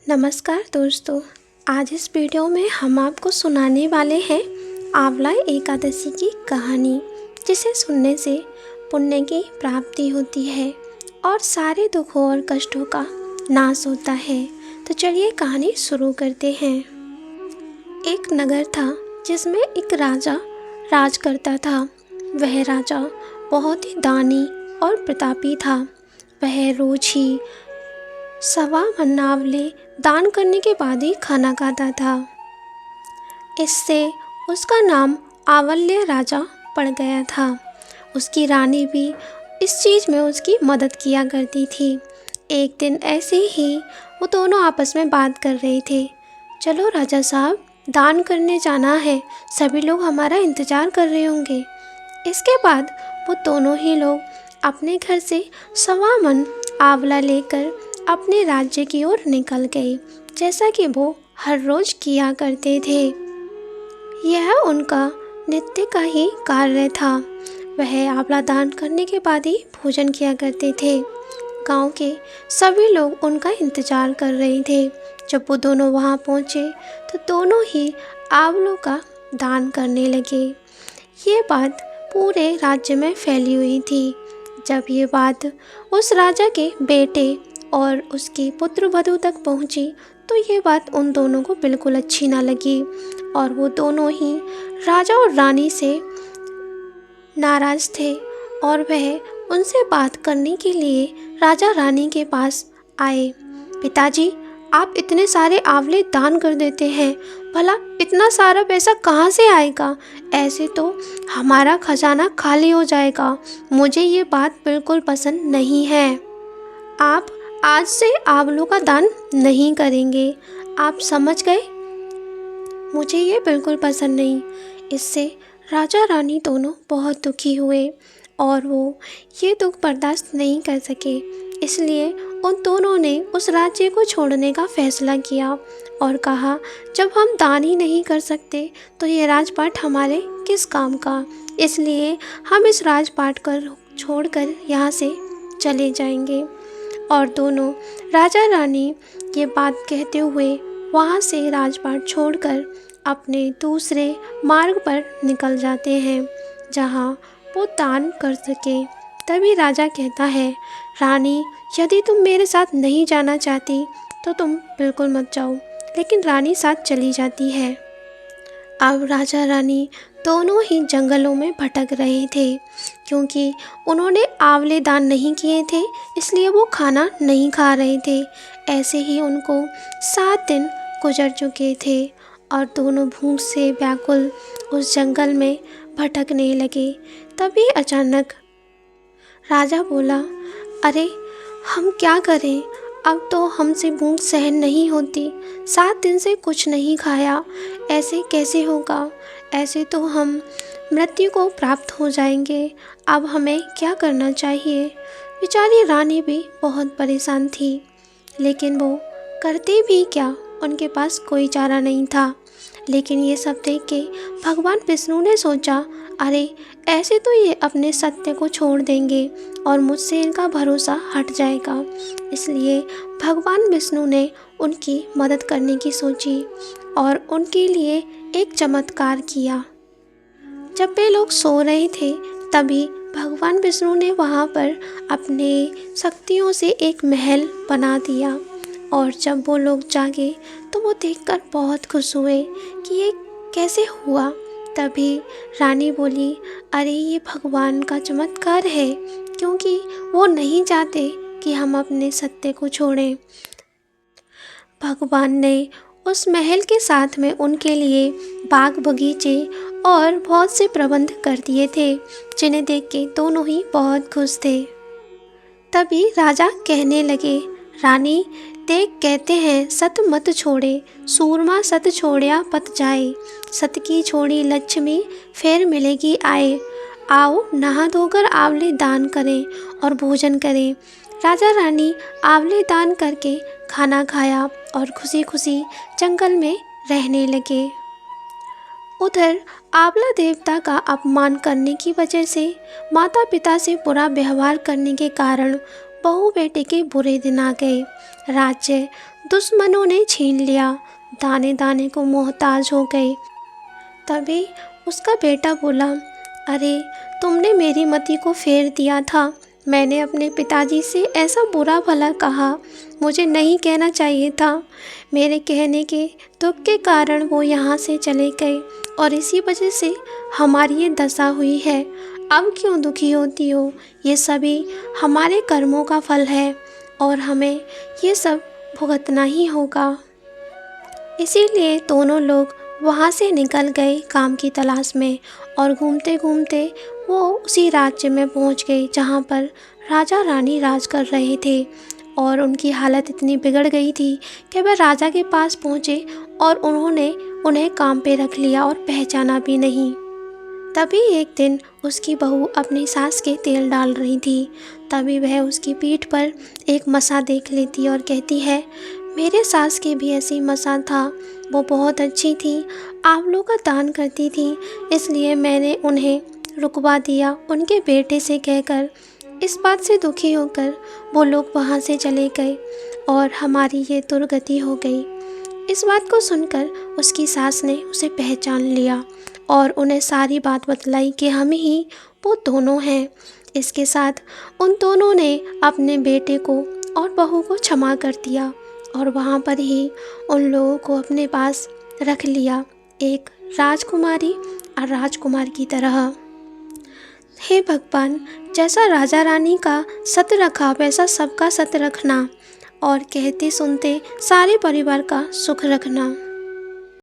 नमस्कार दोस्तों। आज इस वीडियो में हम आपको सुनाने वाले हैं आंवला एकादशी की कहानी, जिसे सुनने से पुण्य की प्राप्ति होती है और सारे दुखों और कष्टों का नाश होता है। तो चलिए कहानी शुरू करते हैं। एक नगर था जिसमें एक राजा राज करता था। वह राजा बहुत ही दानी और प्रतापी था। वह रोज ही 1.25 आंवले दान करने के बाद ही खाना खाता था। इससे उसका नाम आंवल्य राजा पड़ गया था। उसकी रानी भी इस चीज़ में उसकी मदद किया करती थी। एक दिन ऐसे ही वो दोनों आपस में बात कर रहे थे। चलो राजा साहब, दान करने जाना है, सभी लोग हमारा इंतज़ार कर रहे होंगे। इसके बाद वो दोनों ही लोग अपने घर से 1.25 आंवला लेकर अपने राज्य की ओर निकल गए, जैसा कि वो हर रोज़ किया करते थे। यह उनका नित्य का ही कार्य था। वह आंवला दान करने के बाद ही भोजन किया करते थे। गांव के सभी लोग उनका इंतज़ार कर रहे थे। जब वो दोनों वहां पहुंचे तो दोनों ही आंवलों का दान करने लगे। ये बात पूरे राज्य में फैली हुई थी। जब ये बात उस राजा के बेटे और उसकी पुत्रवधू तक पहुंची तो ये बात उन दोनों को बिल्कुल अच्छी ना लगी और वो दोनों ही राजा और रानी से नाराज़ थे और वह उनसे बात करने के लिए राजा रानी के पास आए। पिताजी, आप इतने सारे आंवले दान कर देते हैं, भला इतना सारा पैसा कहाँ से आएगा? ऐसे तो हमारा खजाना खाली हो जाएगा। मुझे ये बात बिल्कुल पसंद नहीं है। आप आज से आंवलों का दान नहीं करेंगे, आप समझ गए? मुझे ये बिल्कुल पसंद नहीं। इससे राजा रानी दोनों बहुत दुखी हुए और वो ये दुख बर्दाश्त नहीं कर सके। इसलिए उन दोनों ने उस राज्य को छोड़ने का फैसला किया और कहा, जब हम दान ही नहीं कर सकते तो ये राजपाट हमारे किस काम का? इसलिए हम इस राजपाट को छोड़कर यहाँ से चले जाएंगे। और दोनों राजा रानी ये बात कहते हुए वहाँ से राजपाट छोड़कर अपने दूसरे मार्ग पर निकल जाते हैं, जहाँ वो दान कर सके। तभी राजा कहता है, रानी, यदि तुम मेरे साथ नहीं जाना चाहती तो तुम बिल्कुल मत जाओ। लेकिन रानी साथ चली जाती है। अब राजा रानी दोनों ही जंगलों में भटक रहे थे, क्योंकि उन्होंने आंवले दान नहीं किए थे, इसलिए वो खाना नहीं खा रहे थे। ऐसे ही उनको 7 दिन गुजर चुके थे और दोनों भूख से व्याकुल उस जंगल में भटकने लगे। तभी अचानक राजा बोला, अरे हम क्या करें? अब तो हमसे भूख सहन नहीं होती। 7 दिन से कुछ नहीं खाया, ऐसे कैसे होगा? ऐसे तो हम मृत्यु को प्राप्त हो जाएंगे। अब हमें क्या करना चाहिए? बेचारी रानी भी बहुत परेशान थी, लेकिन वो करते भी क्या? उनके पास कोई चारा नहीं था। लेकिन ये सब देख के भगवान विष्णु ने सोचा, अरे ऐसे तो ये अपने सत्य को छोड़ देंगे और मुझसे इनका भरोसा हट जाएगा। इसलिए भगवान विष्णु ने उनकी मदद करने की सोची और उनके लिए एक चमत्कार किया। जब वे लोग सो रहे थे तभी भगवान विष्णु ने वहाँ पर अपने शक्तियों से एक महल बना दिया और जब वो लोग जागे तो वो देखकर बहुत खुश हुए कि ये कैसे हुआ। तभी रानी बोली, अरे ये भगवान का चमत्कार है, क्योंकि वो नहीं चाहते कि हम अपने सत्य को छोड़ें। भगवान ने उस महल के साथ में उनके लिए बाग बगीचे और बहुत से प्रबंध कर दिए थे, जिन्हें देख के दोनों ही बहुत खुश थे। तभी राजा कहने लगे, रानी देख, कहते हैं सत मत छोड़े, सूरमा सत छोड़या पत जाए। सत की छोड़ी लक्ष्मी फिर मिलेगी आए। आओ नहा धोकर आंवले दान करें और भोजन करें। राजा रानी आंवले दान करके खाना खाया और खुशी खुशी जंगल में रहने लगे। उधर आंवला देवता का अपमान करने की वजह से, माता पिता से बुरा व्यवहार करने के कारण बहू बेटे के बुरे दिन आ गए। राज्य दुश्मनों ने छीन लिया, दाने दाने को मोहताज हो गए। तभी उसका बेटा बोला, अरे तुमने मेरी मति को फेर दिया था। मैंने अपने पिताजी से ऐसा बुरा भला कहा, मुझे नहीं कहना चाहिए था। मेरे कहने के दुख के कारण वो यहाँ से चले गए और इसी वजह से हमारी ये दशा हुई है। अब क्यों दुखी होती हो? ये सभी हमारे कर्मों का फल है और हमें ये सब भुगतना ही होगा। इसीलिए दोनों लोग वहाँ से निकल गए काम की तलाश में और घूमते घूमते वो उसी राज्य में पहुँच गए जहाँ पर राजा रानी राज कर रहे थे। और उनकी हालत इतनी बिगड़ गई थी कि वह राजा के पास पहुँचे और उन्होंने उन्हें काम पे रख लिया और पहचाना भी नहीं। तभी एक दिन उसकी बहू अपनी सास के तेल डाल रही थी। तभी वह उसकी पीठ पर एक मसा देख लेती और कहती है, मेरे सास के भी ऐसी मसा था, वो बहुत अच्छी थी, आंवलों का दान करती थी, इसलिए मैंने उन्हें रुकवा दिया उनके बेटे से कहकर। इस बात से दुखी होकर वो लोग वहाँ से चले गए और हमारी ये दुर्गति हो गई। इस बात को सुनकर उसकी सास ने उसे पहचान लिया और उन्हें सारी बात बतलाई कि हम ही वो दोनों हैं। इसके साथ उन दोनों ने अपने बेटे को और बहू को क्षमा कर दिया और वहाँ पर ही उन लोगों को अपने पास रख लिया, एक राजकुमारी और राजकुमार की तरह। हे भगवान, जैसा राजा रानी का सत रखा वैसा सबका सत रखना और कहते सुनते सारे परिवार का सुख रखना।